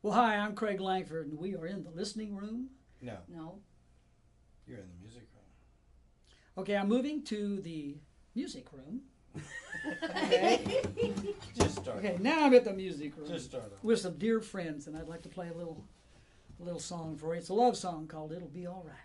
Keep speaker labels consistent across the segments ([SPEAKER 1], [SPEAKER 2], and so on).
[SPEAKER 1] Well, hi, I'm Craig Langford, and we are in the listening room.
[SPEAKER 2] No,
[SPEAKER 1] No.
[SPEAKER 2] you're in the music room.
[SPEAKER 1] Okay, I'm moving to the music room.
[SPEAKER 2] Okay. Just start.
[SPEAKER 1] Okay, now I'm at the music room
[SPEAKER 2] Just start off.
[SPEAKER 1] with some dear friends, and I'd like to play a little song for you. It's a love song called "It'll Be All Right."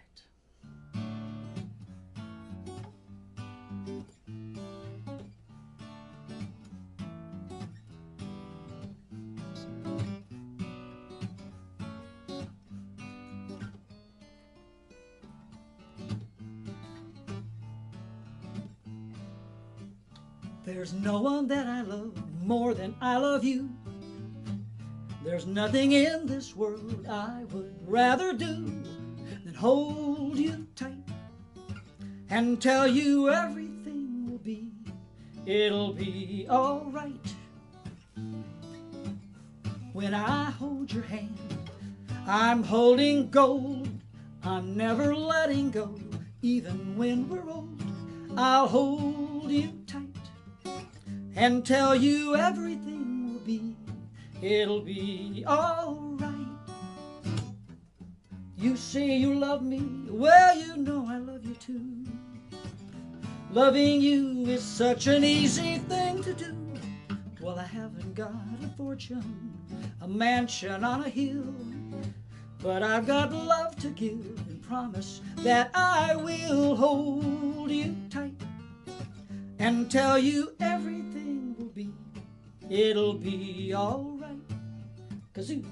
[SPEAKER 1] There's no one that I love more than I love you. There's nothing in this world I would rather do than hold you tight and tell you everything it'll be all right. When I hold your hand, I'm holding gold. I'm never letting go, even when we're old. I'll hold you tight and tell you everything it'll be all right. You say you love me, well, you know I love you too. Loving you is such an easy thing to do. Well, I haven't got a fortune, a mansion on a hill, but I've got love to give and promise that I will hold you tight and tell you everything it'll be all right. Kazoo.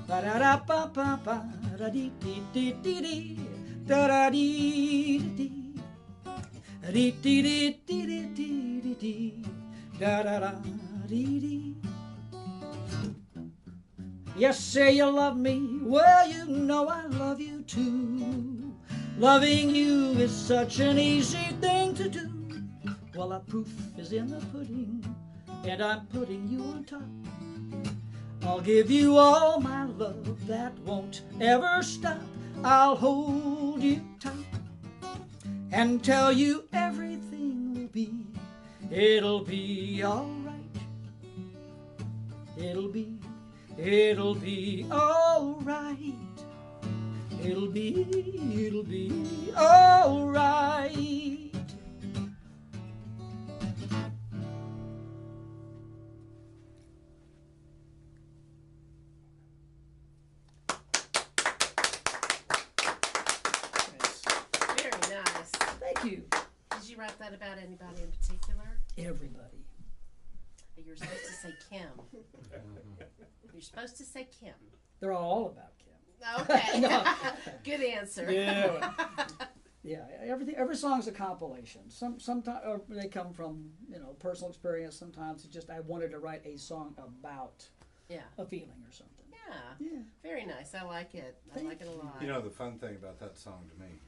[SPEAKER 1] Ba da da ba ba ba da dee dee dee dee dee da da dee dee dee dee dee dee dee dee dee da da da dee dee. Yes, say you love me, well, you know I love you too. Loving you is such an easy thing to do. Well, the proof is in the pudding, and I'm putting you on top. I'll give you all my love that won't ever stop. I'll hold you tight and tell you everything it'll be all right. It'll be all right. It'll be all right.
[SPEAKER 3] Very nice.
[SPEAKER 1] Thank you.
[SPEAKER 3] Did you write that about anybody in particular?
[SPEAKER 1] Everybody.
[SPEAKER 3] You're supposed to say Kim. You're supposed to say Kim.
[SPEAKER 1] They're all about Kim.
[SPEAKER 3] Okay.
[SPEAKER 1] No.
[SPEAKER 3] Good answer.
[SPEAKER 1] Yeah. Yeah, every song's a compilation. Sometimes they come from personal experience. Sometimes it's just I wanted to write a song about a feeling or something.
[SPEAKER 3] Yeah. Very nice. I like it. I like it a lot.
[SPEAKER 2] You know, the fun thing about that song to me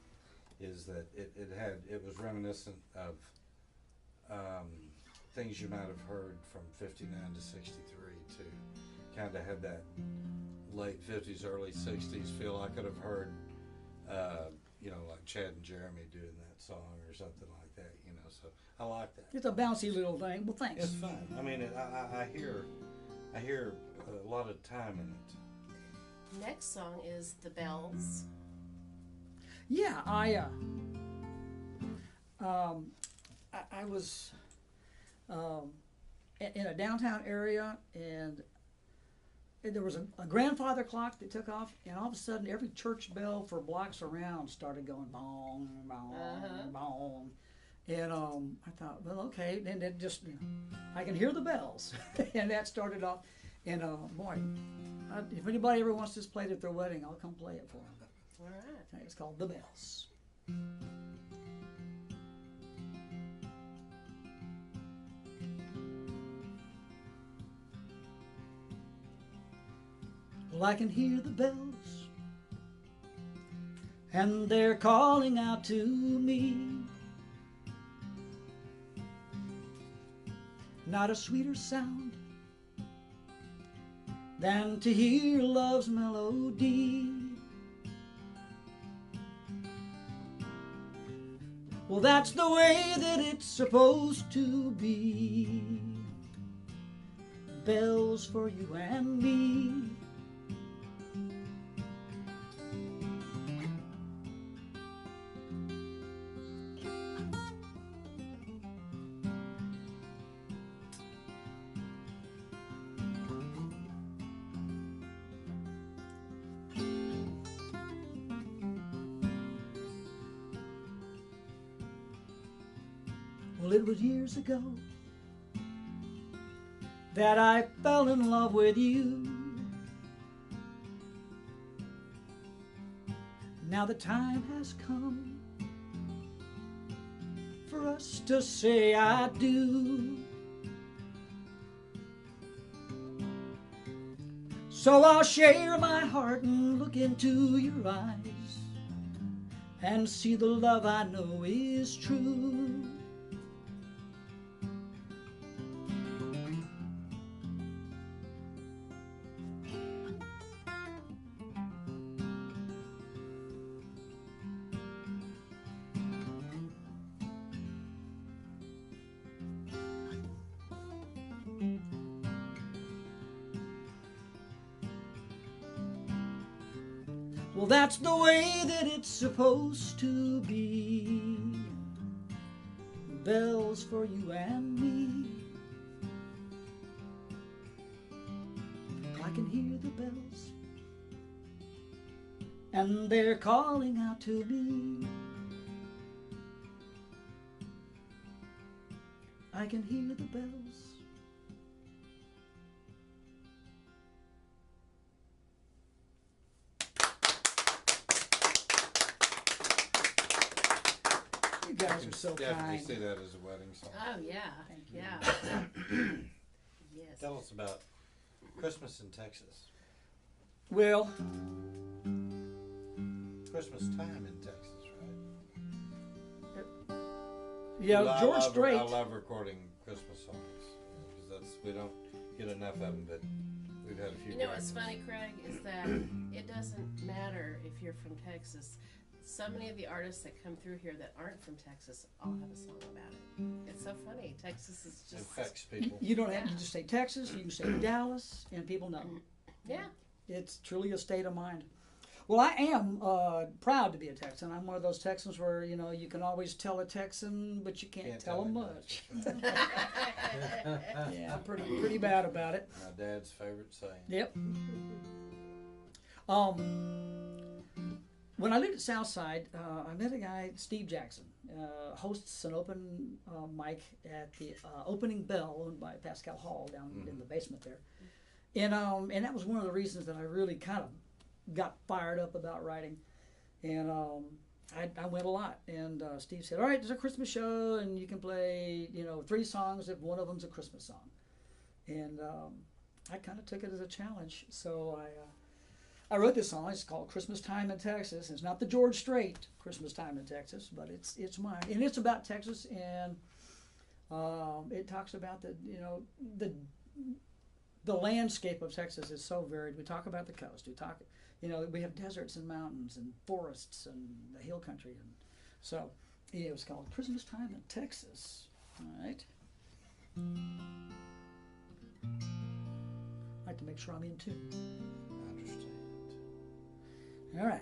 [SPEAKER 2] is that it was reminiscent of things you might have heard from 59 to 63 too. Kind of had that late 50s, early 60s feel. I could have heard, like Chad and Jeremy doing that song or something like that, so I like that.
[SPEAKER 1] It's a bouncy little thing. Well, thanks.
[SPEAKER 2] It's fun. I mean, I hear a lot of time in it.
[SPEAKER 3] Next song is The Bells.
[SPEAKER 1] Yeah, I was in a downtown area, and there was a grandfather clock that took off, and all of a sudden every church bell for blocks around started going bong, bong, bong. And I thought, well, okay, then it just, I can hear the bells. And that started off, and boy, if anybody ever wants this played at their wedding, I'll come play it for them.
[SPEAKER 3] All right.
[SPEAKER 1] It's called The Bells. Well, I can hear the bells, and they're calling out to me. Not a sweeter sound than to hear love's melody. Well, that's the way that it's supposed to be. Bells for you and me. Well, it was years ago that I fell in love with you. Now the time has come for us to say I do. So I'll share my heart and look into your eyes and see the love I know is true. Well, that's the way that it's supposed to be. Bells for you and me. I can hear the bells, and they're calling out to me. I can hear the bells. You guys are so
[SPEAKER 2] Definitely
[SPEAKER 1] kind.
[SPEAKER 2] see that as a wedding song.
[SPEAKER 3] Oh, yeah.
[SPEAKER 1] Thank you.
[SPEAKER 3] Yeah. Yes.
[SPEAKER 2] Tell us about Christmas in Texas.
[SPEAKER 1] Well,
[SPEAKER 2] Christmas time in Texas, right?
[SPEAKER 1] yeah,
[SPEAKER 2] Well,
[SPEAKER 1] George
[SPEAKER 2] I
[SPEAKER 1] Strait.
[SPEAKER 2] love recording Christmas songs because we don't get enough of them, but we've had a few.
[SPEAKER 3] You know
[SPEAKER 2] great
[SPEAKER 3] what's
[SPEAKER 2] ones.
[SPEAKER 3] funny, Craig, is that it doesn't matter if you're from Texas. So many of the artists that come through here that aren't from Texas all have a song about it. It's so funny. Texas is
[SPEAKER 2] It
[SPEAKER 3] just
[SPEAKER 2] affects people.
[SPEAKER 1] You don't have to just say Texas, you can say Dallas, and people know.
[SPEAKER 3] yeah.
[SPEAKER 1] It's truly a state of mind. Well, I am proud to be a Texan. I'm one of those Texans where, you know, you can always tell a Texan, but you can't tell them much. Yeah, I'm pretty bad about it.
[SPEAKER 2] My dad's favorite saying.
[SPEAKER 1] Yep. When I lived at Southside, I met a guy, Steve Jackson, hosts an open mic at the opening bell owned by Pascal Hall down in the basement there. And that was one of the reasons that I really kind of got fired up about writing. And I went a lot. And Steve said, all right, there's a Christmas show, and you can play, 3 songs if one of them's a Christmas song. And I kind of took it as a challenge. So I wrote this song. It's called Christmas Time in Texas. It's not the George Strait Christmas Time in Texas, but it's mine. And it's about Texas, and it talks about the landscape of Texas is so varied. We talk about the coast. We talk, we have deserts and mountains and forests and the hill country. And so it was called Christmas Time in Texas. All right. I like to make sure I'm in tune.
[SPEAKER 2] I understand.
[SPEAKER 1] All right.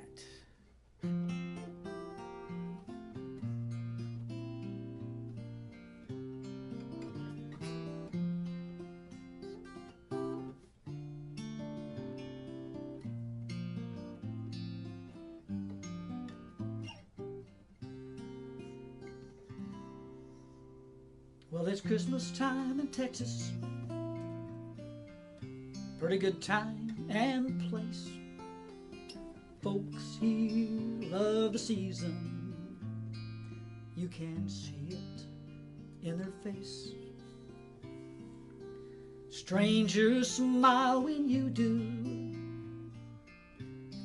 [SPEAKER 1] Well, it's Christmas time in Texas. Pretty good time and place. Folks here love the season. You can see it in their face. Strangers smile when you do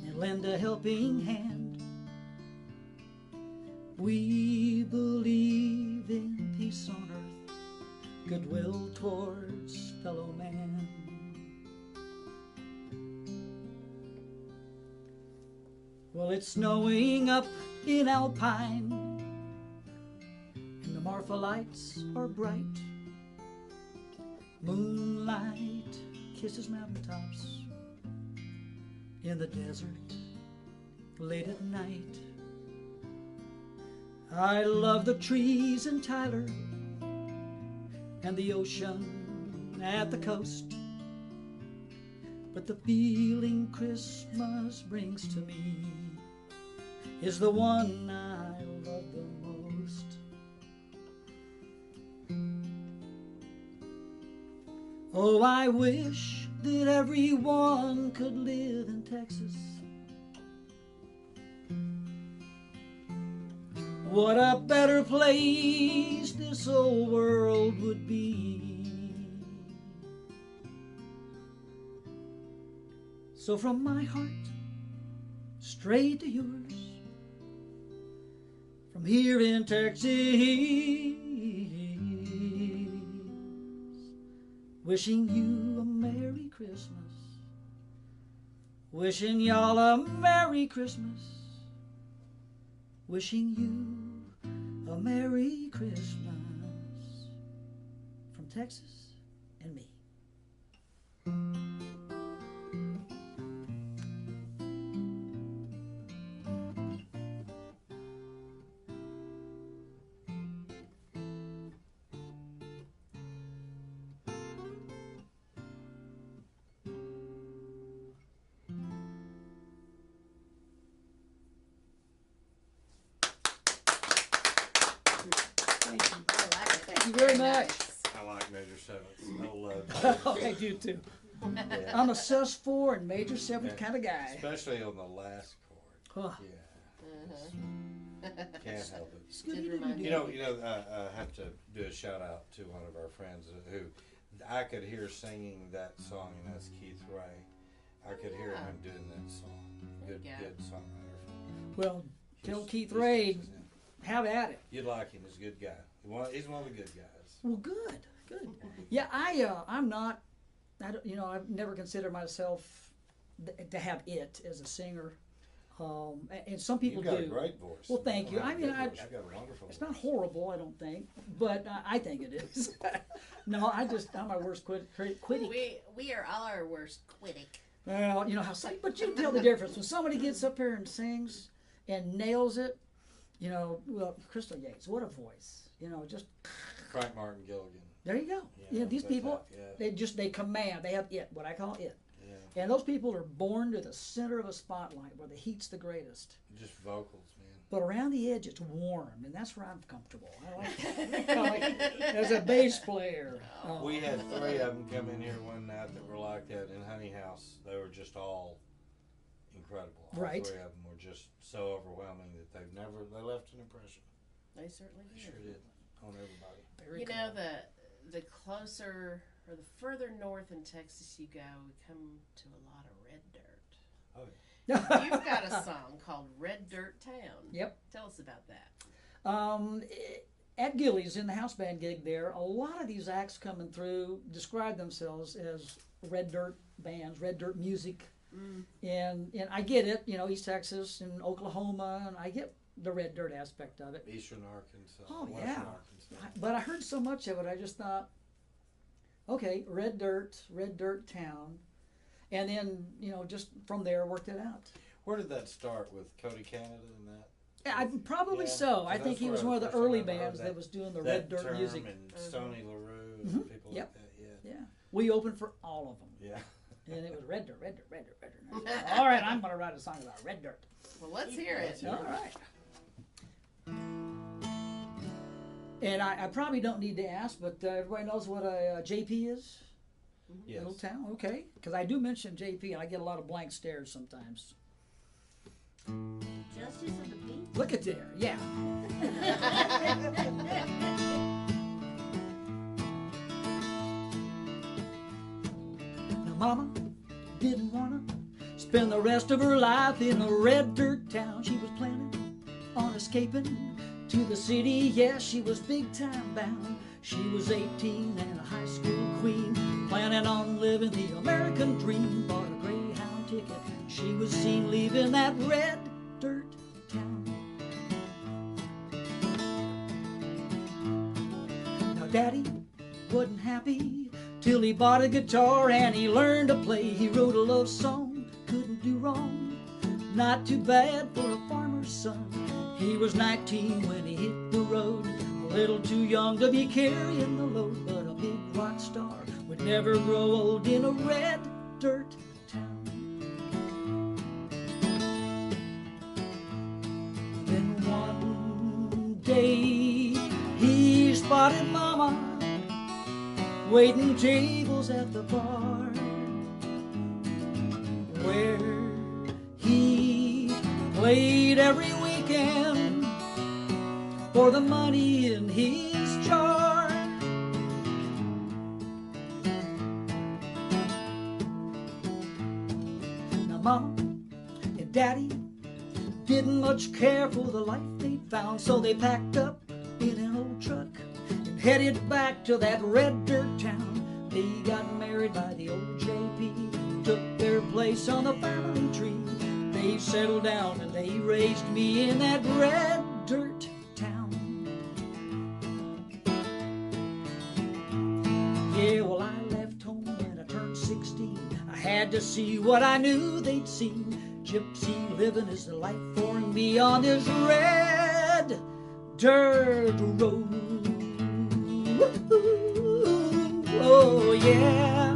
[SPEAKER 1] and lend a helping hand. We believe in peace on earth, goodwill towards fellow man. Well, it's snowing up in Alpine, Marfa lights are bright. Moonlight kisses mountaintops in the desert late at night. I love the trees in Tyler and the ocean at the coast, but the feeling Christmas brings to me is the one I love the most. Oh, I wish that everyone could live in Texas. What a better place this old world would be. So from my heart, straight to yours, from here in Texas, wishing you a Merry Christmas, wishing y'all a Merry Christmas, wishing you a Merry Christmas, from Texas and me. Thank you very much.
[SPEAKER 2] I like major sevenths. I love
[SPEAKER 1] Oh, I do too.
[SPEAKER 2] Yeah.
[SPEAKER 1] I'm a sus4 and major 7th kind of guy.
[SPEAKER 2] Especially on the last chord.
[SPEAKER 1] Oh.
[SPEAKER 2] Yeah. Can't help it.
[SPEAKER 1] It's good
[SPEAKER 3] Did
[SPEAKER 1] you
[SPEAKER 3] remind
[SPEAKER 1] didn't
[SPEAKER 3] me.
[SPEAKER 1] do
[SPEAKER 2] I have to do a shout out to one of our friends who I could hear singing that song, and that's Keith Ray. I could hear him doing that song. Good,
[SPEAKER 3] Yeah.
[SPEAKER 2] good songwriter.
[SPEAKER 1] Well, tell
[SPEAKER 2] He's-
[SPEAKER 1] Keith
[SPEAKER 2] he's
[SPEAKER 1] Ray,
[SPEAKER 2] Texas, yeah.
[SPEAKER 1] have at it.
[SPEAKER 2] You'd like him. He's a good guy. He's one of the good guys.
[SPEAKER 1] Well, good. Yeah, I'm not. I don't, I've never considered myself to have it as a singer. And some people
[SPEAKER 2] You've got
[SPEAKER 1] do.
[SPEAKER 2] a great voice.
[SPEAKER 1] Well, thank you.
[SPEAKER 2] don't have
[SPEAKER 1] I
[SPEAKER 2] a
[SPEAKER 1] mean,
[SPEAKER 2] good
[SPEAKER 1] I-
[SPEAKER 2] voice. You've got a wonderful
[SPEAKER 1] It's
[SPEAKER 2] voice.
[SPEAKER 1] not horrible, I don't think, but I think it is. No, I'm my worst critic.
[SPEAKER 3] We are all our worst critic.
[SPEAKER 1] Well, but you can tell the difference when somebody gets up here and sings and nails it. Well, Crystal Yates, what a voice. Just
[SPEAKER 2] Frank Martin Gilligan.
[SPEAKER 1] there you go.
[SPEAKER 2] Yeah,
[SPEAKER 1] These
[SPEAKER 2] that's
[SPEAKER 1] people,
[SPEAKER 2] it, yeah.
[SPEAKER 1] they command. They have it, what I call it.
[SPEAKER 2] Yeah.
[SPEAKER 1] And those people are born to the center of a spotlight where the heat's the greatest.
[SPEAKER 2] Just vocals, man.
[SPEAKER 1] But around the edge, it's warm, and that's where I'm comfortable. I like that. As a bass player.
[SPEAKER 2] We had 3 of them come in here one night that were like that in Honey House. They were just all incredible. All
[SPEAKER 1] Right.
[SPEAKER 2] 3 of them were just so overwhelming that they left an impression.
[SPEAKER 3] They certainly
[SPEAKER 2] They
[SPEAKER 3] do.
[SPEAKER 2] sure did on everybody.
[SPEAKER 1] Very
[SPEAKER 3] You
[SPEAKER 1] cool.
[SPEAKER 3] know, the closer or the further north in Texas you go, we come to a lot of red dirt.
[SPEAKER 2] Oh,
[SPEAKER 3] You've got a song called Red Dirt Town.
[SPEAKER 1] Yep.
[SPEAKER 3] Tell us about that.
[SPEAKER 1] At Gillies, in the house band gig there, a lot of these acts coming through describe themselves as red dirt bands, red dirt music. And I get it, East Texas and Oklahoma, and I get the red dirt aspect of it.
[SPEAKER 2] Eastern Arkansas.
[SPEAKER 1] Oh,
[SPEAKER 2] Western
[SPEAKER 1] yeah.
[SPEAKER 2] Arkansas.
[SPEAKER 1] But I heard so much of it, I just thought, okay, red dirt town. And then, just from there, worked it out.
[SPEAKER 2] Where did that start with Cody Canada and that?
[SPEAKER 1] Yeah, probably
[SPEAKER 2] Yeah,
[SPEAKER 1] so. I
[SPEAKER 2] so
[SPEAKER 1] think
[SPEAKER 2] that's
[SPEAKER 1] he
[SPEAKER 2] where
[SPEAKER 1] was
[SPEAKER 2] I-
[SPEAKER 1] one of the
[SPEAKER 2] first time
[SPEAKER 1] early
[SPEAKER 2] I've heard
[SPEAKER 1] bands
[SPEAKER 2] that-
[SPEAKER 1] that was doing the
[SPEAKER 2] That
[SPEAKER 1] red dirt
[SPEAKER 2] term
[SPEAKER 1] music.
[SPEAKER 2] and Stoney LaRue and
[SPEAKER 1] Mhm.
[SPEAKER 2] people
[SPEAKER 1] Yep.
[SPEAKER 2] like that.
[SPEAKER 1] Yeah. We opened for all of them.
[SPEAKER 2] Yeah.
[SPEAKER 1] And it was red dirt. And I said, all right, I'm going to write a song about red dirt.
[SPEAKER 3] Well, let's hear it.
[SPEAKER 1] All right. And I probably don't need to ask, but everybody knows what a JP is?
[SPEAKER 2] Yes.
[SPEAKER 1] Little town? Okay. Because I do mention JP, and I get a lot of blank stares sometimes.
[SPEAKER 4] Justice of the Peace?
[SPEAKER 1] Look at there. Yeah. Now, Mama didn't want to spend the rest of her life in a red dirt town. She was planning on escaping to the city. Yes, she was big time bound. She was 18 and a high school queen, planning on living the American dream. Bought a Greyhound ticket. She was seen leaving that red dirt town. he bought a guitar and he learned to play. He wrote a love song, couldn't do wrong. Not too bad for a farmer's son. He was 19 when he hit the road. A little too young to be carrying the load, but a big rock star would never grow old in a red dirt town. Then one day he spotted Mama waiting tables at the bar, where he played every weekend for the money in his jar. Now Mom and Daddy didn't much care for the life they'd found, so they packed up in an old truck and headed back to that red dirt town. They got married by the old JP, took their place on the family tree. They settled down and they raised me in that red dirt town. Yeah, well, I left home when I turned 16. I had to see what I knew they'd seen. Gypsy living is the life for me on this red dirt road. Woo-hoo. Oh, yeah.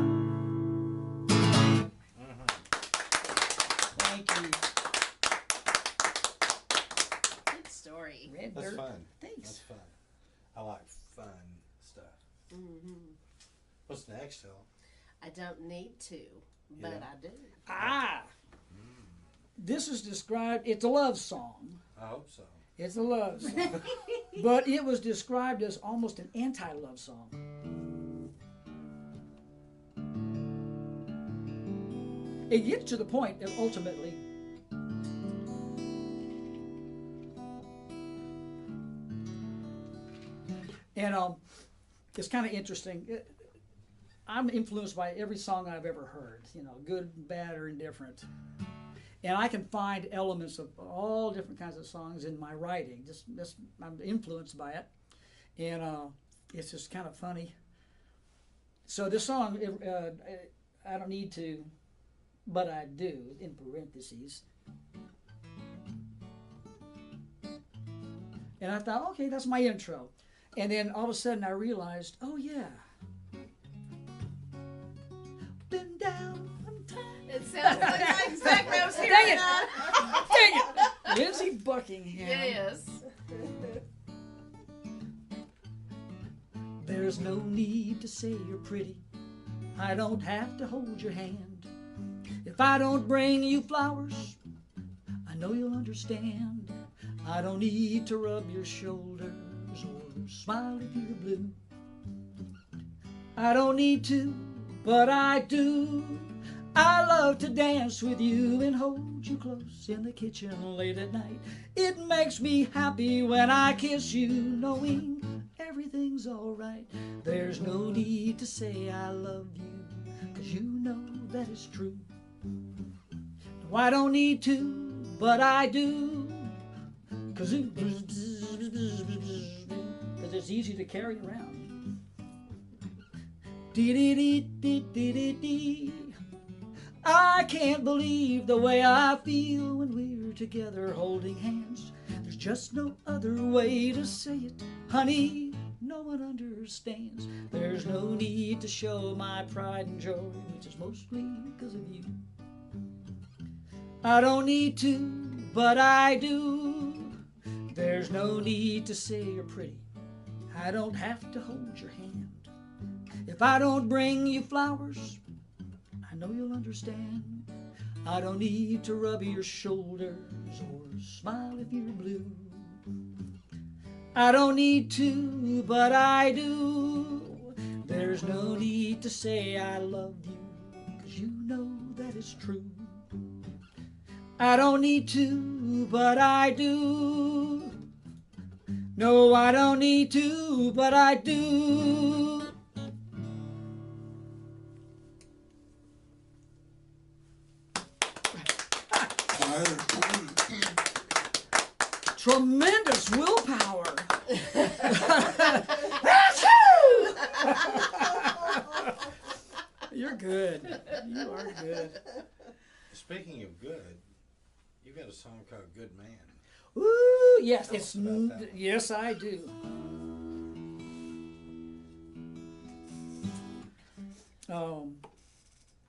[SPEAKER 1] Thank you.
[SPEAKER 3] Good story.
[SPEAKER 1] Red
[SPEAKER 2] That's
[SPEAKER 1] dirt.
[SPEAKER 2] fun.
[SPEAKER 1] Thanks.
[SPEAKER 2] That's fun. I like fun stuff.
[SPEAKER 3] Mm-hmm.
[SPEAKER 2] What's next, Helen?
[SPEAKER 3] I don't need to, but
[SPEAKER 2] Yeah.
[SPEAKER 3] I do.
[SPEAKER 1] Ah. This is described, it's a love song.
[SPEAKER 2] I hope so.
[SPEAKER 1] It's a love song. But it was described as almost an anti-love song. It gets to the point that ultimately and it's kind of interesting. I'm influenced by every song I've ever heard, you know, good, bad, or indifferent. And I can find elements of all different kinds of songs in my writing. Just I'm influenced by it, and it's just kind of funny. So this song, I don't need to, but I do, in parentheses. And I thought, okay, that's my intro. And then all of a sudden I realized, oh yeah. Been down one time.
[SPEAKER 3] It sounds like exactly I was hearing
[SPEAKER 1] Dang it.
[SPEAKER 3] that.
[SPEAKER 1] Dang it! Lindsey Buckingham.
[SPEAKER 3] Yes.
[SPEAKER 1] There's no need to say you're pretty. I don't have to hold your hand. If I don't bring you flowers, I know you'll understand. I don't need to rub your shoulders or smile if you're blue. I don't need to, but I do. I love to dance with you and hold you close in the kitchen late at night. It makes me happy when I kiss you, knowing everything's alright. There's no need to say I love you, 'cause you know that it's true. No, I don't need to, but I do, 'cause it's easy to carry around. Dee-dee-dee-dee-dee-dee-dee. I can't believe the way I feel when we're together holding hands. There's just no other way to say it, honey, no one understands. There's no need to show my pride and joy, which is mostly because of you. I don't need to, but I do. There's no need to say you're pretty. I don't have to hold your hand. If I don't bring you flowers, I know you'll understand. I don't need to rub your shoulders or smile if you're blue. I don't need to, but I do. There's no need to say I love you, 'cause you know that it's true. I don't need to, but I do. No, I don't need to, but I do. Tremendous willpower. You're good. You are good.
[SPEAKER 2] Speaking of good, you got a song called "Good Man."
[SPEAKER 1] Ooh, yes,
[SPEAKER 2] Tell us about that one.
[SPEAKER 1] yes, I do.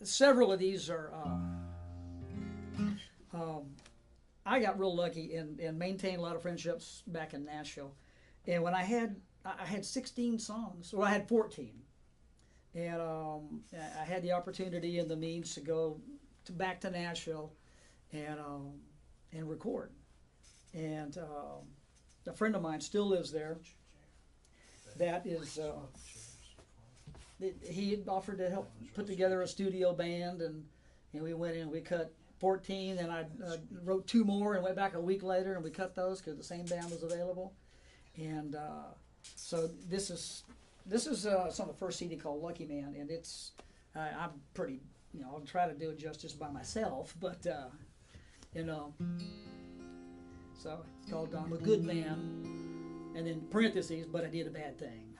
[SPEAKER 1] Several of these are. I got real lucky and maintained a lot of friendships back in Nashville, and when I had 16 songs, or I had 14, and I had the opportunity and the means to go back to Nashville, and record. And a friend of mine still lives there. That is, he had offered to help put together a studio band, and we went in and we cut 14, and I wrote 2 more and went back a week later and we cut those because the same band was available. And so this is some of the first CD called Lucky Man, and it's I'm pretty, I'll try to do it justice by myself, but so it's called I'm a Good Man, and then parentheses, but I did a bad thing.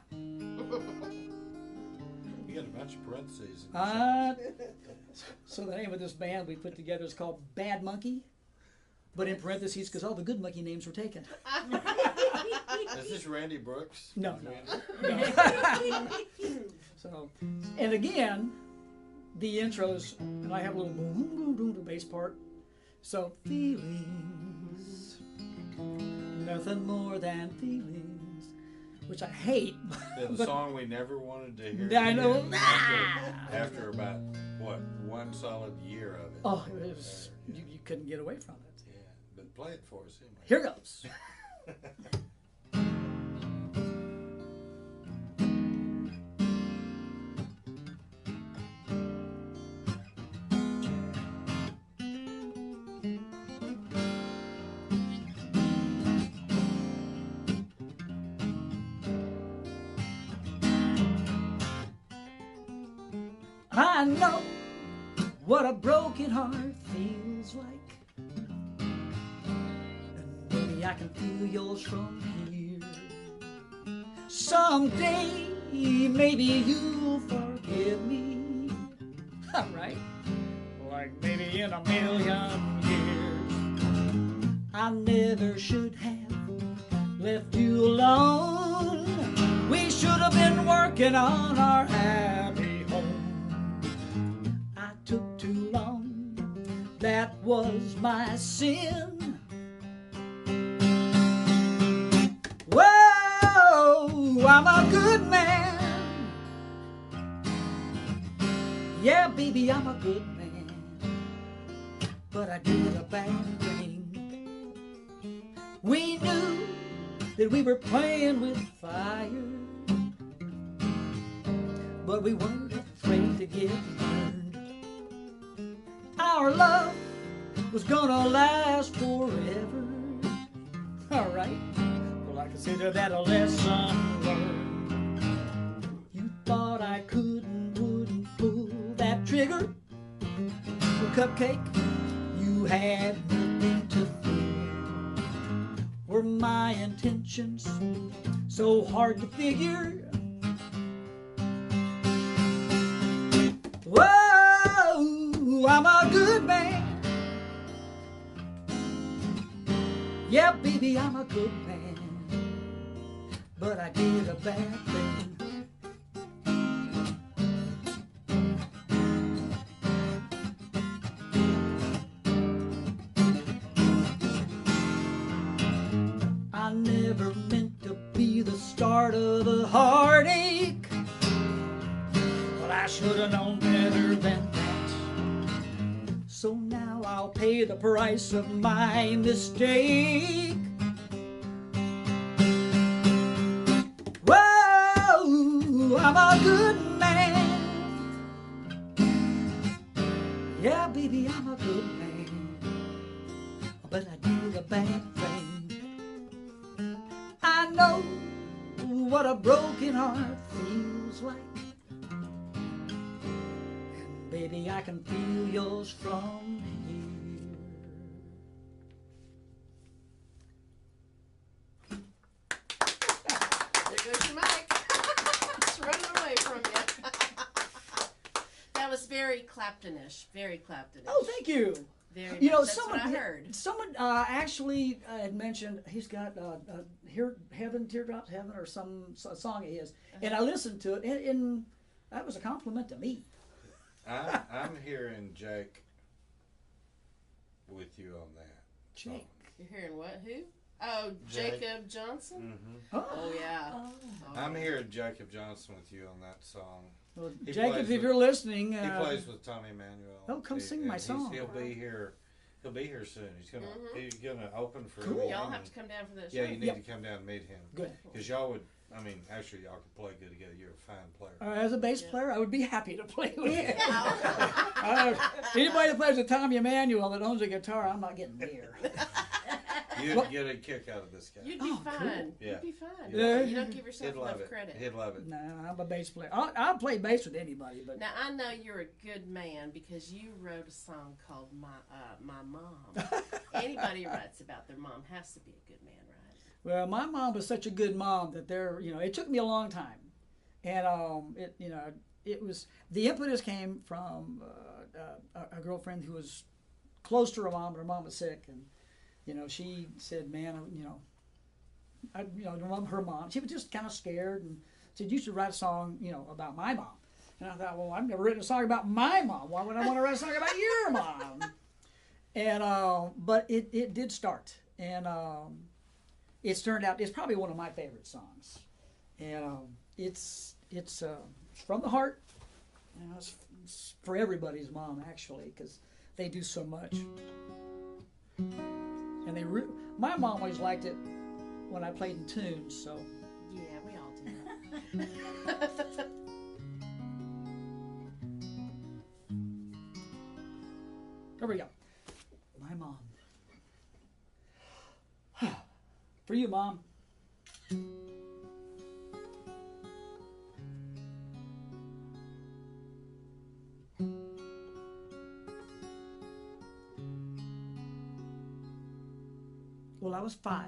[SPEAKER 2] You got a bunch of parentheses.
[SPEAKER 1] So the name of this band we put together is called Bad Monkey, but in parentheses because all the good monkey names were taken.
[SPEAKER 2] Is this Randy Brooks?
[SPEAKER 1] No. So, and again, the intros, and I have a little boom, boom, boom, the bass part. So feelings, nothing more than feelings, which I hate.
[SPEAKER 2] Yeah, the song we never wanted to hear.
[SPEAKER 1] I know.
[SPEAKER 2] Again after about what, 1 solid year of it.
[SPEAKER 1] Oh, it was, you couldn't get away from it.
[SPEAKER 2] Yeah, but play it for us anyway.
[SPEAKER 1] Here goes. I know what a broken heart feels like, and baby, I can feel yours from here. Someday, maybe you'll forgive me, right? Like maybe in a million years. I never should have left you alone. We should have been working on our happy home. I took too long, that was my sin. Whoa, I'm a good man. Yeah, baby, I'm a good man. But I did a bad thing. We knew that we were playing with fire, but we weren't afraid to get burned. Our love was gonna last forever. All right, well, I consider that a lesson learned. You thought I wouldn't pull that trigger, well, cupcake, you had nothing to fear. Were my intentions so hard to figure? Whoa, I'm a good man. Yeah, baby, I'm a good man. But I did a bad thing. I never meant to be the start of the heartache. Well, I should have known better than that. So now I'll pay the price of my mistake. Whoa, I'm a good man. Yeah, baby, I'm a good man. But I did a bad thing. I know what a broken heart feels like. And baby, I can feel yours from here.
[SPEAKER 3] There goes your mic. It's running away from you. That very Claptonish. Very Claptonish.
[SPEAKER 1] Oh, thank you.
[SPEAKER 3] Very
[SPEAKER 1] You know,
[SPEAKER 3] much. That's what I heard.
[SPEAKER 1] Someone actually had mentioned he's got "Here Heaven, Teardrops Heaven" or some song of his, and I listened to it, and that was a compliment to me.
[SPEAKER 2] I'm hearing Jake with you on that.
[SPEAKER 1] Jake.
[SPEAKER 2] song.
[SPEAKER 3] You're hearing what? Who? Oh,
[SPEAKER 2] Jake.
[SPEAKER 3] Jacob Johnson?
[SPEAKER 2] Mm-hmm.
[SPEAKER 3] Oh, yeah.
[SPEAKER 1] Oh.
[SPEAKER 3] Oh,
[SPEAKER 2] I'm
[SPEAKER 3] yeah.
[SPEAKER 2] hearing Jacob Johnson with you on that song.
[SPEAKER 1] Well,
[SPEAKER 2] He
[SPEAKER 1] Jacob,
[SPEAKER 2] plays
[SPEAKER 1] if
[SPEAKER 2] with-
[SPEAKER 1] you're listening,
[SPEAKER 2] He plays with Tommy Emmanuel.
[SPEAKER 1] Oh, come sing my
[SPEAKER 2] and
[SPEAKER 1] song.
[SPEAKER 2] He'll be here. He'll be here soon. He's gonna open for
[SPEAKER 1] Cool.
[SPEAKER 2] him.
[SPEAKER 3] Y'all have to come down for that show.
[SPEAKER 2] Yeah, you need
[SPEAKER 1] Yep.
[SPEAKER 2] to come down and meet him.
[SPEAKER 1] Good.
[SPEAKER 2] Because y'all would. I mean, actually, y'all could play good together. You're a fine player.
[SPEAKER 1] As a bass player, I would be happy to play with him.
[SPEAKER 3] Yeah.
[SPEAKER 1] Anybody that plays with Tommy Emmanuel that owns a guitar, I'm not getting near.
[SPEAKER 2] You'd get a kick out of this guy.
[SPEAKER 3] You'd be
[SPEAKER 1] Oh, cool.
[SPEAKER 3] fine.
[SPEAKER 2] Yeah.
[SPEAKER 3] You'd be fine.
[SPEAKER 1] Yeah.
[SPEAKER 3] You don't give yourself
[SPEAKER 2] He'd love
[SPEAKER 3] enough
[SPEAKER 2] it.
[SPEAKER 3] credit.
[SPEAKER 2] He'd love it.
[SPEAKER 1] No, I'm a bass player. I'll play bass with anybody, but
[SPEAKER 3] Now I know you're a good man because you wrote a song called My Mom. Anybody who writes about their mom has to be a good man, right?
[SPEAKER 1] well, my mom was such a good mom that it took me a long time, and it was the impetus came from a girlfriend who was close to her mom, but her mom was sick, and she said, "Man, her mom." She was just kind of scared, and said, "You should write a song, about my mom." And I thought, well, I've never written a song about my mom. Why would I want to write a song about your mom? And but it did start, and it's turned out it's probably one of my favorite songs, and it's from the heart. It's for everybody's mom actually, because they do so much. And my mom always liked it when I played in tunes, so.
[SPEAKER 3] Yeah, we all do.
[SPEAKER 1] There we go. My mom. For you, Mom. Well, I was 5.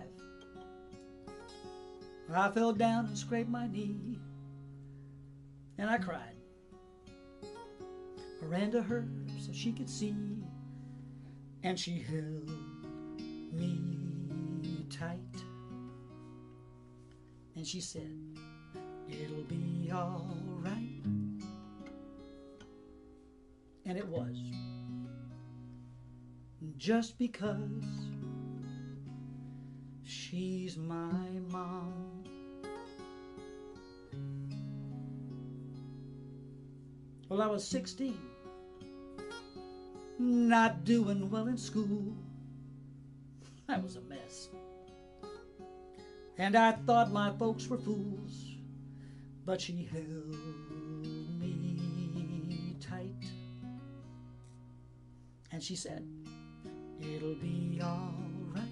[SPEAKER 1] I fell down and scraped my knee, and I cried. I ran to her so she could see, and she held me tight, and she said, "It'll be all right." And it was, just because she's my mom. Well, I was 16, not doing well in school. I was a mess, and I thought my folks were fools, but she held me tight, and she said, "It'll be all right."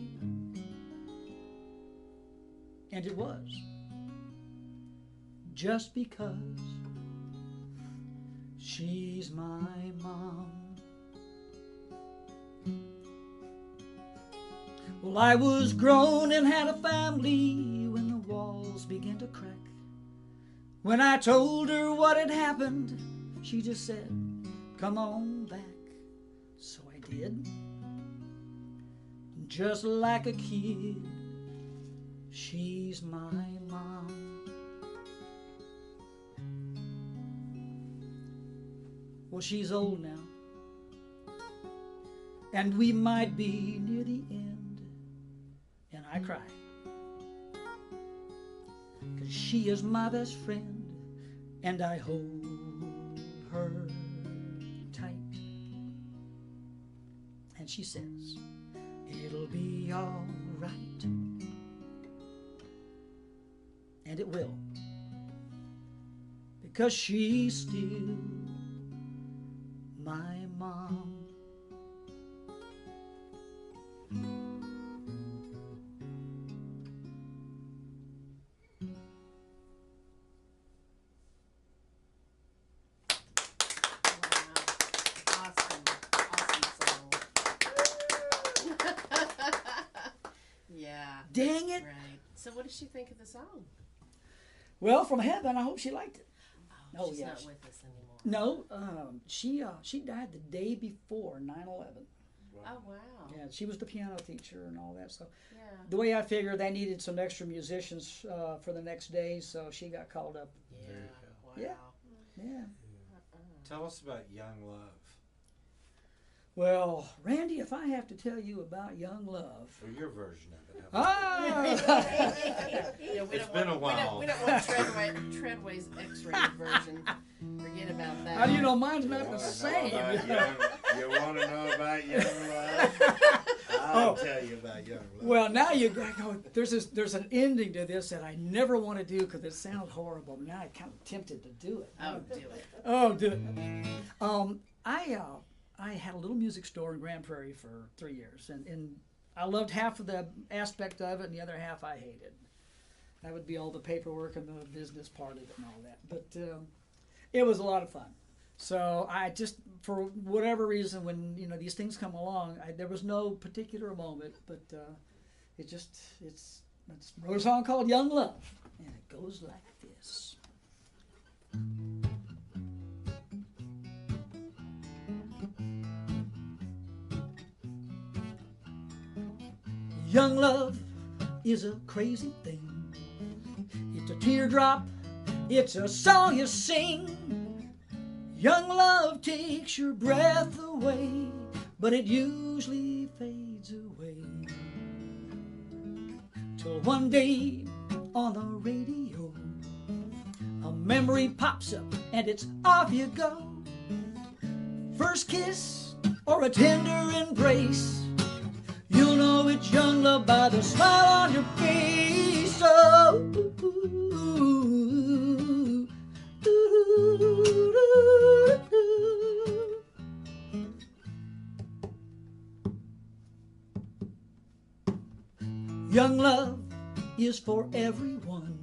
[SPEAKER 1] And it was, just because she's my mom. Well, I was grown and had a family when the walls began to crack. When I told her what had happened, she just said, "Come on back." So I did. Just like a kid, she's my mom. Well, she's old now, and we might be near the end, and I cry, 'cause she is my best friend, and I hold her tight, and she says, "It'll be all right," and it will, because she's still my mom.
[SPEAKER 3] Awesome song. Yeah.
[SPEAKER 1] Dang it.
[SPEAKER 3] Right. So what did she think of the song?
[SPEAKER 1] Well, from heaven, I hope she liked it. Oh,
[SPEAKER 3] She's
[SPEAKER 1] yeah.
[SPEAKER 3] not with us anymore.
[SPEAKER 1] No, she died the day before 9/11.
[SPEAKER 3] Oh, wow.
[SPEAKER 1] Yeah, she was the piano teacher and all that. So
[SPEAKER 3] Yeah.
[SPEAKER 1] the way I figured, they needed some extra musicians for the next day, so she got called up.
[SPEAKER 3] Yeah.
[SPEAKER 2] There you
[SPEAKER 3] Wow.
[SPEAKER 1] Yeah. Yeah.
[SPEAKER 2] Tell us about Young Love.
[SPEAKER 1] Well, Randy, if I have to tell you about Young Love.
[SPEAKER 2] Or your version of it. How about
[SPEAKER 1] Ah!
[SPEAKER 3] Yeah,
[SPEAKER 2] It's been a while.
[SPEAKER 3] We don't want Treadway's X-rated version. Forget about that.
[SPEAKER 1] How do you know mine's
[SPEAKER 2] You
[SPEAKER 1] not
[SPEAKER 2] wanna
[SPEAKER 1] the
[SPEAKER 2] know
[SPEAKER 1] same?
[SPEAKER 2] you want to know about Young Love? I'll tell you about Young Love.
[SPEAKER 1] Well, now you go. There's an ending to this that I never want to do because it sounds horrible. Now I'm kind of tempted to do it.
[SPEAKER 3] Oh, do it.
[SPEAKER 1] Oh, do it. I had a little music store in Grand Prairie for 3 years, and I loved half of the aspect of it, and the other half I hated. That would be all the paperwork and the business part of it and all that. But it was a lot of fun. So I just, for whatever reason, when these things come along, there was no particular moment, but I wrote a song called Young Love, and it goes like this. Young love is a crazy thing. It's a teardrop, it's a song you sing. Young love takes your breath away, but it usually fades away. Till one day on the radio, a memory pops up and it's off you go. First kiss or a tender embrace, you'll know it's young love by the smile on your face. Oh, young love is for everyone,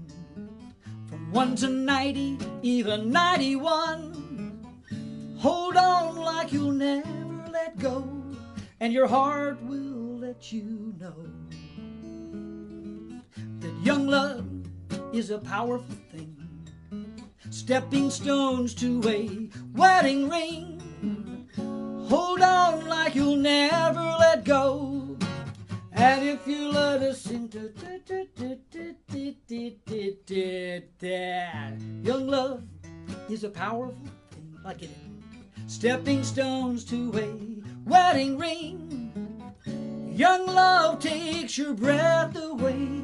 [SPEAKER 1] from 1 to 90, even 91. Hold on like you'll never let go, and your heart will let you know that young love is a powerful thing. Stepping stones to a wedding ring. Hold on like you'll never let go, and if you let us into young love is a powerful thing. Like it is. Stepping stones to a wedding ring. Young love takes your breath away,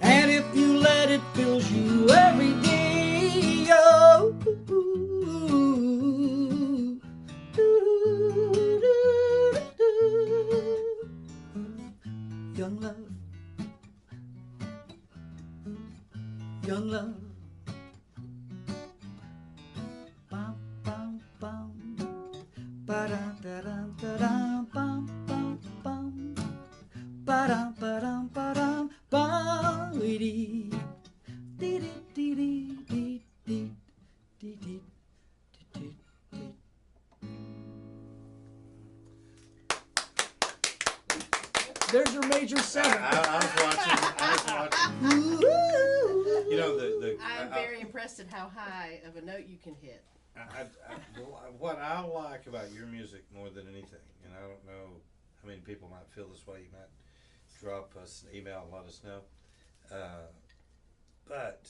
[SPEAKER 1] and if you let it, fills you every day. Oh, young love, young love. Bum, bum, bum. Ba-dum-da-dum-da-dum, bum, bum, bum. Ba-dum, bum. Dee-dee, dee-dee, dee-dee, dee-dee, dee-dee, dee-dee, dee. There's your major seven.
[SPEAKER 2] I was watching. You know,
[SPEAKER 3] I'm very impressed at how high of a note you can hit.
[SPEAKER 2] what I like about your music more than anything, and I don't know how many people might feel this way, you might drop us an email and let us know. But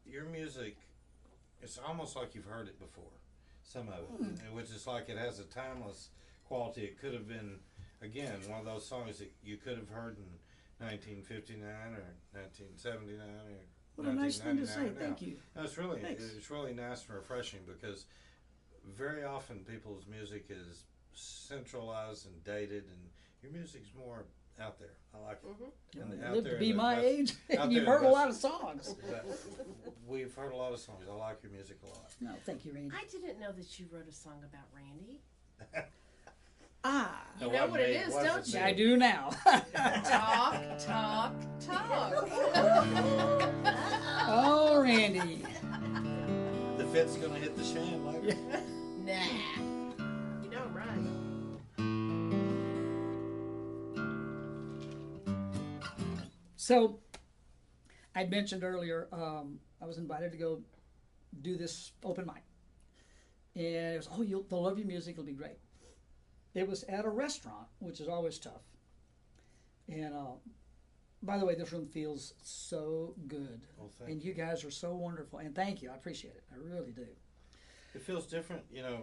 [SPEAKER 2] your music, it's almost like you've heard it before, some of it, which is like it has a timeless quality. It could have been, again, one of those songs that you could have heard in 1959 or 1979 or
[SPEAKER 1] What a nice thing to say. Thank you.
[SPEAKER 2] No, it's really nice and refreshing, because very often people's music is centralized and dated, and your music's more out there. I like it.
[SPEAKER 3] Mm-hmm.
[SPEAKER 2] And
[SPEAKER 1] You
[SPEAKER 2] out
[SPEAKER 1] live
[SPEAKER 2] there
[SPEAKER 1] to be
[SPEAKER 2] in the
[SPEAKER 1] my
[SPEAKER 2] best-
[SPEAKER 1] age,
[SPEAKER 2] out
[SPEAKER 1] and you've
[SPEAKER 2] there in
[SPEAKER 1] heard
[SPEAKER 2] the
[SPEAKER 1] a
[SPEAKER 2] best-
[SPEAKER 1] lot of songs.
[SPEAKER 2] We've heard a lot of songs. I like your music a lot.
[SPEAKER 1] No, thank you, Randy.
[SPEAKER 3] I didn't know that you wrote a song about Randy.
[SPEAKER 1] Ah,
[SPEAKER 3] You know what it is, don't you?
[SPEAKER 1] I do now.
[SPEAKER 3] Talk.
[SPEAKER 1] Oh, Randy.
[SPEAKER 2] The fit's gonna hit the shan later.
[SPEAKER 3] Nah. You know I'm right.
[SPEAKER 1] So, I'd mentioned earlier, I was invited to go do this open mic. And it was, they'll love your music, it'll be great. It was at a restaurant, which is always tough. And by the way, this room feels so good.
[SPEAKER 2] Well,
[SPEAKER 1] and you guys are so wonderful. And thank you, I appreciate it. I really do.
[SPEAKER 2] It feels different, you know,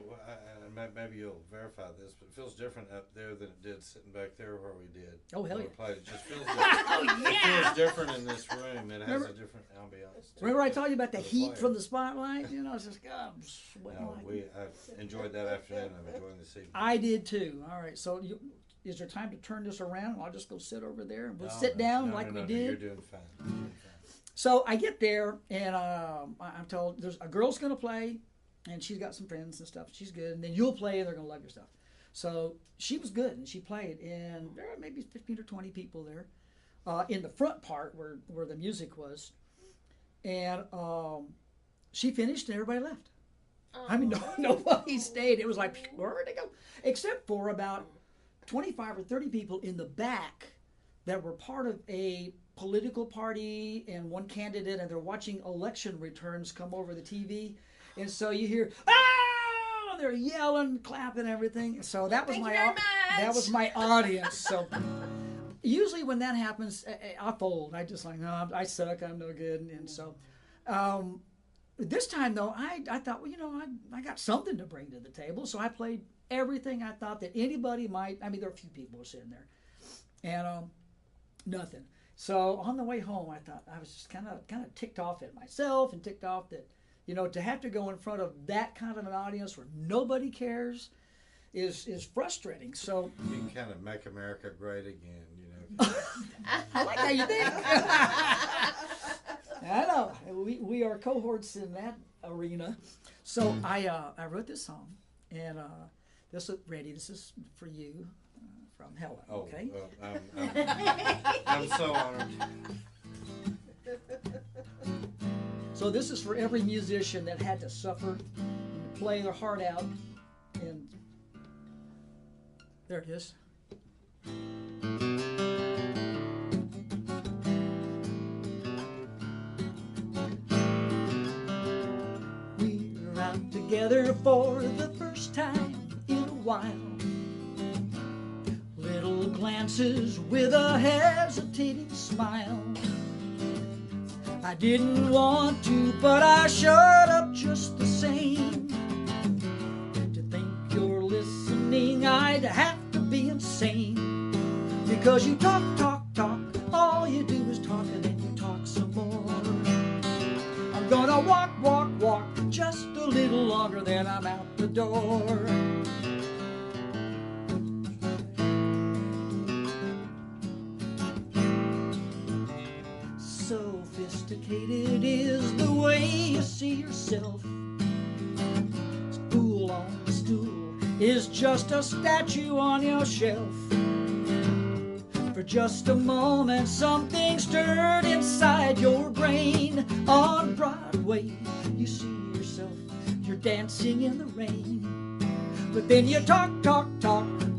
[SPEAKER 2] maybe you'll verify this, but it feels different up there than it did sitting back there where we did.
[SPEAKER 1] Oh, hell yeah.
[SPEAKER 2] It just feels different. It feels different in this room. It has a different ambiance.
[SPEAKER 1] Remember I told you about the heat from the spotlight? You know, it's just, God, I'm sweating.
[SPEAKER 2] No, I enjoyed that afternoon. I'm enjoying this evening.
[SPEAKER 1] I did too. All right, so is there time to turn this around? I'll just go sit over there and we'll sit down like we did.
[SPEAKER 2] You're doing fine. You're doing fine.
[SPEAKER 1] So I get there and I'm told there's a girl's going to play. And she's got some friends and stuff. She's good. And then you'll play and they're going to love your stuff. So she was good and she played. And there were maybe 15 or 20 people there in the front part where the music was. And she finished and everybody left. I mean, nobody stayed. It was like, where'd they go? Except for about 25 or 30 people in the back that were part of a political party and one candidate. And they're watching election returns come over the TV. And so you hear, ah! They're yelling, clapping, everything. So that was my audience. So usually when that happens, I fold. I just like, no, I suck. I'm no good. And so this time though, I thought, well, you know, I got something to bring to the table. So I played everything I thought that anybody might. I mean, there were a few people sitting there, and nothing. So on the way home, I thought I was just kind of ticked off at myself and ticked off that. You know, to have to go in front of that kind of an audience where nobody cares is frustrating. So
[SPEAKER 2] you can kind of make America great again, you know.
[SPEAKER 1] I like how you think. I know. We are cohorts in that arena. So I wrote this song, and this is for you from Helen. Okay.
[SPEAKER 2] I'm so honored.
[SPEAKER 1] So this is for every musician that had to suffer and play their heart out. And there it is. We're out together for the first time in a while. Little glances with a hesitating smile. I didn't want to, but I shut up just the same. To think you're listening, I'd have to be insane. Because you talk, all you do is talk and then you talk some more. I'm gonna walk, just a little longer, then I'm out the door. Sophisticated is the way you see yourself. Fool on the stool is just a statue on your shelf. For just a moment something stirred inside your brain. On Broadway you see yourself, you're dancing in the rain. But then you talk,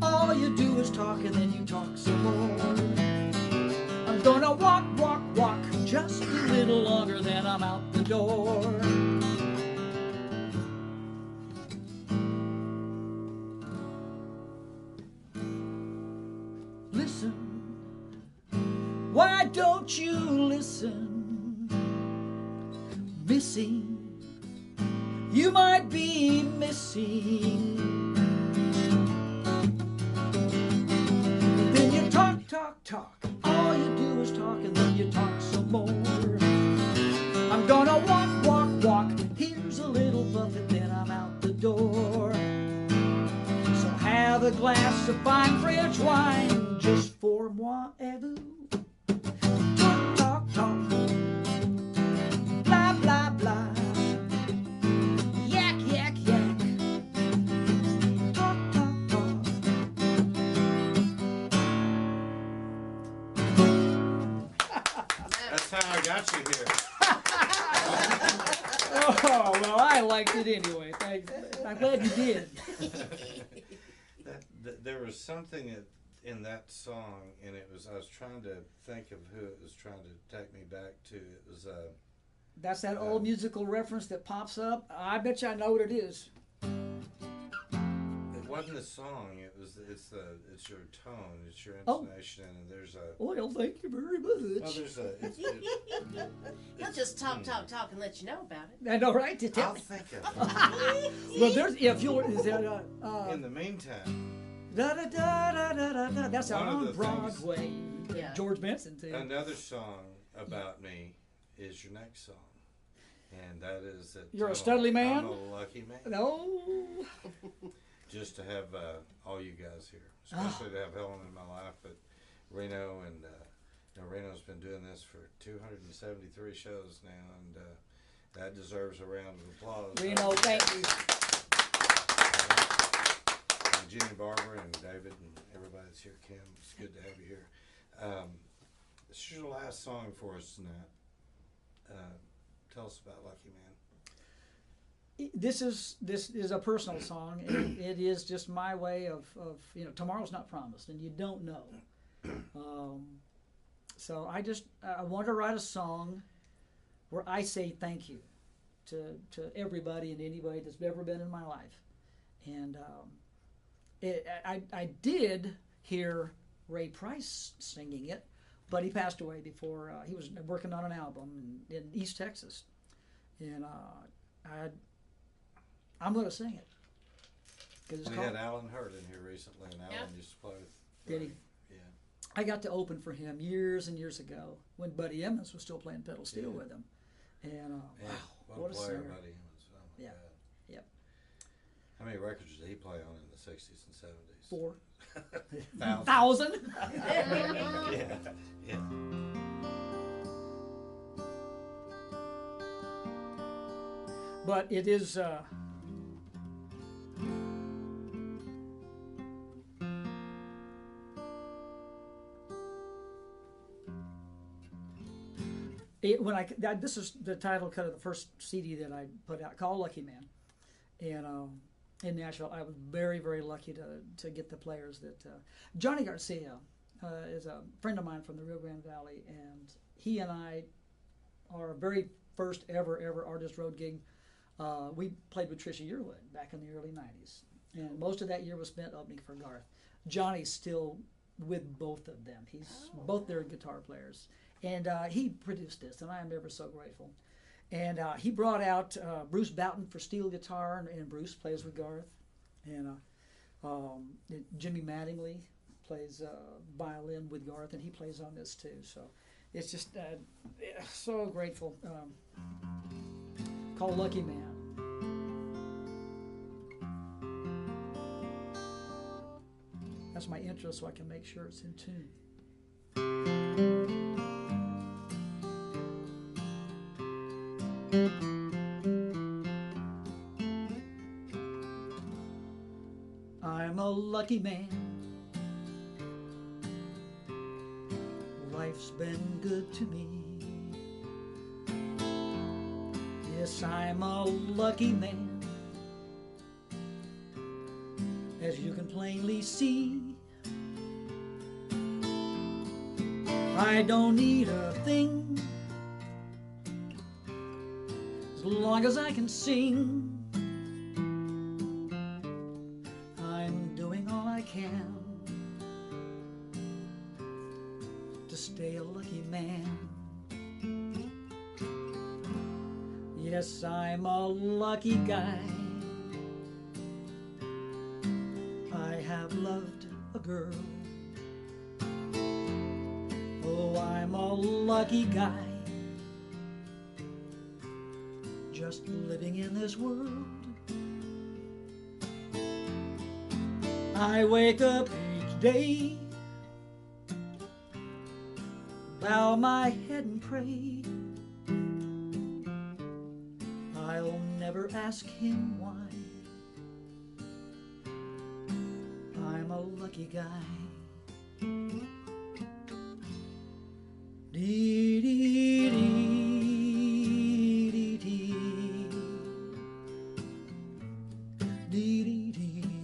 [SPEAKER 1] all you do is talk and then you talk some more. I'm gonna walk, just a little longer, then I'm out the door. Listen, why don't you listen? Missing, you might be missing. Then you talk, all you do is talk and then you talk some more. I'm gonna walk, here's a little puff and then I'm out the door. So have a glass of fine French wine just for moi et vous. Talk, blah, blah, blah. Yak. Talk.
[SPEAKER 2] That's how I got you here.
[SPEAKER 1] Oh, well, I liked it anyway. Thanks. I'm glad you did.
[SPEAKER 2] There was something in that song, and I was trying to think of who it was trying to take me back to. It was
[SPEAKER 1] That's that old musical reference that pops up. I bet you I know what it is.
[SPEAKER 2] It wasn't a song. It's your tone. It's your intonation, and there's a.
[SPEAKER 1] Well, thank you very much.
[SPEAKER 2] Well, there's a.
[SPEAKER 3] He'll just talk, and let you know about it.
[SPEAKER 1] I know, right? To tell
[SPEAKER 2] I'll
[SPEAKER 1] me.
[SPEAKER 2] think of it.
[SPEAKER 1] Well, there's if you'll is that
[SPEAKER 2] In the meantime,
[SPEAKER 1] da da da da da da da. That's
[SPEAKER 2] One of
[SPEAKER 1] on
[SPEAKER 2] the
[SPEAKER 1] Broadway.
[SPEAKER 3] Yeah.
[SPEAKER 1] George Benson too.
[SPEAKER 2] another song about me is your next song, and that is that
[SPEAKER 1] You're a
[SPEAKER 2] I'm
[SPEAKER 1] studly man?
[SPEAKER 2] I'm a lucky man.
[SPEAKER 1] No.
[SPEAKER 2] Just to have all you guys here, especially to have Helen in my life, but Reno and Reno's been doing this for 273 shows now, and that deserves a round of applause.
[SPEAKER 1] Reno, thank you.
[SPEAKER 2] And Jenny Barber and David and everybody that's here, Kim, it's good to have you here. This is your last song for us tonight. Tell us about Lucky Man.
[SPEAKER 1] This is a personal song. It is just my way of tomorrow's not promised, and you don't know. So I want to write a song where I say thank you to everybody and anybody that's ever been in my life. And I did hear Ray Price singing it, but he passed away before. He was working on an album in East Texas, and I'm going to sing it.
[SPEAKER 2] We had Alan Hurd in here recently, and Alan used to play with.
[SPEAKER 1] Did he?
[SPEAKER 2] Yeah.
[SPEAKER 1] I got to open for him years and years ago when Buddy Emmons was still playing pedal steel with him. And wow, what a singer.
[SPEAKER 2] Buddy Emmons. Oh my God.
[SPEAKER 1] Yep.
[SPEAKER 2] How many records did he play on in the 60s and 70s?
[SPEAKER 1] 4.
[SPEAKER 2] 1,000.
[SPEAKER 1] 1,000.
[SPEAKER 2] Yeah.
[SPEAKER 1] But it is this is the title cut of the first CD that I put out called Lucky Man, and in Nashville I was very, very lucky to get the players that Johnny Garcia is a friend of mine from the Rio Grande Valley, and he and I, our very first ever artist road gig, we played with Trisha Yearwood back in the early 90s, and most of that year was spent opening for Garth. Johnny's still with both of them. He's both their guitar players. And he produced this, and I am ever so grateful. And he brought out Bruce Boughton for steel guitar, and Bruce plays with Garth. And Jimmy Mattingly plays violin with Garth, and he plays on this too. So it's just so grateful. Called Lucky Man. That's my intro, so I can make sure it's in tune. I'm a lucky man. Life's been good to me. Yes, I'm a lucky man, as you can plainly see. I don't need a thing as long as I can sing. I'm doing all I can to stay a lucky man. Yes, I'm a lucky guy. I have loved a girl. Oh, I'm a lucky guy, just living in this world. I wake up each day, bow my head and pray. I'll never ask him why. I'm a lucky guy. Dee dee dee dee dee dee dee dee dee dee dee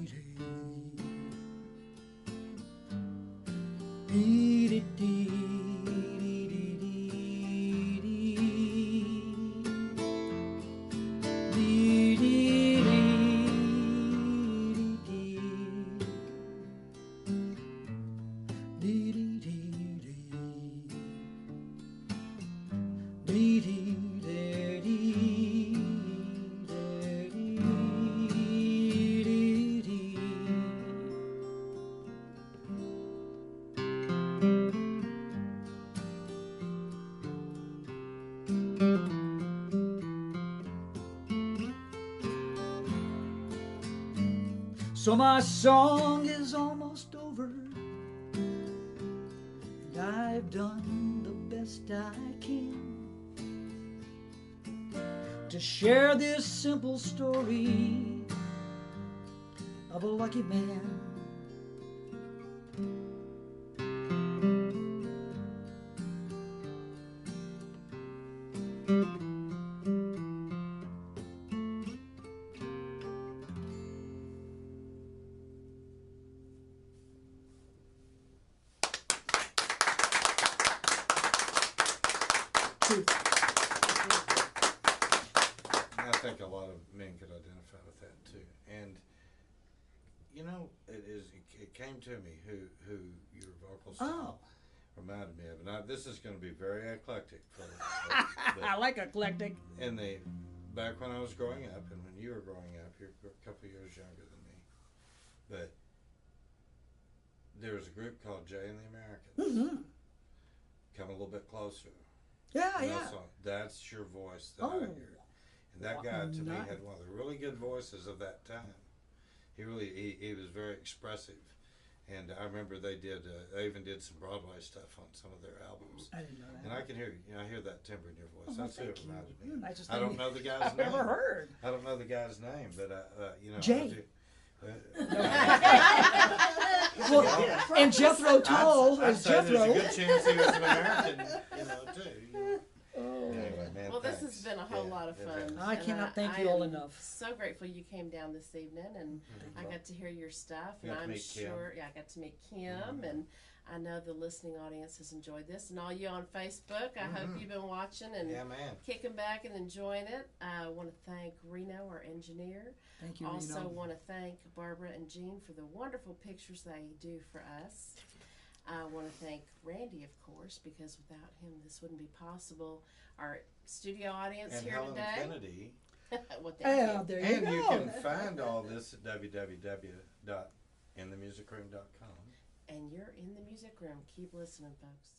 [SPEAKER 1] dee dee. So my song is almost over, and I've done the best I can to share this simple story of a lucky man.
[SPEAKER 2] I think a lot of men could identify with that too. And you know, it came to me who your vocal style reminded me of. And this is going to be very eclectic,
[SPEAKER 1] I like eclectic.
[SPEAKER 2] in the back when I was growing up, and when you were growing up, you're a couple of years younger than me. But there was a group called Jay and the Americans.
[SPEAKER 1] Mm-hmm.
[SPEAKER 2] Come a little bit closer.
[SPEAKER 1] Yeah,
[SPEAKER 2] And
[SPEAKER 1] yeah.
[SPEAKER 2] that's your voice that I hear. And that guy to me had one of the really good voices of that time. He was very expressive. And I remember they even did some Broadway stuff on some of their albums.
[SPEAKER 1] I didn't know that.
[SPEAKER 2] And I can hear I hear that timbre in your voice.
[SPEAKER 1] Oh,
[SPEAKER 2] That's who it
[SPEAKER 1] thank
[SPEAKER 2] reminded
[SPEAKER 1] you.
[SPEAKER 2] me of.
[SPEAKER 1] Nicest
[SPEAKER 2] I don't
[SPEAKER 1] thing
[SPEAKER 2] know the guy's
[SPEAKER 1] I've
[SPEAKER 2] name.
[SPEAKER 1] ever heard.
[SPEAKER 2] I don't know the guy's name, but you know.
[SPEAKER 1] Jay.
[SPEAKER 2] Well,
[SPEAKER 1] And Jethro Tull
[SPEAKER 2] I'd
[SPEAKER 1] is
[SPEAKER 2] say there's a
[SPEAKER 1] Jethro.
[SPEAKER 2] good chance he was an American, too. Anyway, man,
[SPEAKER 3] Well, this
[SPEAKER 2] thanks.
[SPEAKER 3] has been a whole lot of fun.
[SPEAKER 1] I
[SPEAKER 3] and
[SPEAKER 1] cannot thank
[SPEAKER 3] I
[SPEAKER 1] you all
[SPEAKER 3] am
[SPEAKER 1] enough.
[SPEAKER 3] So grateful you came down this evening, and I got to hear your stuff, and
[SPEAKER 2] Got to
[SPEAKER 3] I'm
[SPEAKER 2] meet Kim.
[SPEAKER 3] sure, I got to meet Kim, and I know the listening audience has enjoyed this, and all you on Facebook, I hope you've been watching and
[SPEAKER 2] Yeah, man.
[SPEAKER 3] kicking back and enjoying it. I want to thank Reno, our engineer.
[SPEAKER 1] Thank you,
[SPEAKER 3] Also
[SPEAKER 1] Reno.
[SPEAKER 3] want to thank Barbara and Jean for the wonderful pictures they do for us. I want to thank Randy, of course, because without him this wouldn't be possible. Our studio audience
[SPEAKER 2] And
[SPEAKER 3] here
[SPEAKER 2] Helen
[SPEAKER 3] today.
[SPEAKER 2] Kennedy.
[SPEAKER 3] Well, thank
[SPEAKER 1] Yeah,
[SPEAKER 3] you.
[SPEAKER 1] there you
[SPEAKER 2] And
[SPEAKER 1] go.
[SPEAKER 2] you can find all this at www.inthemusicroom.com.
[SPEAKER 3] And you're in the music room. Keep listening, folks.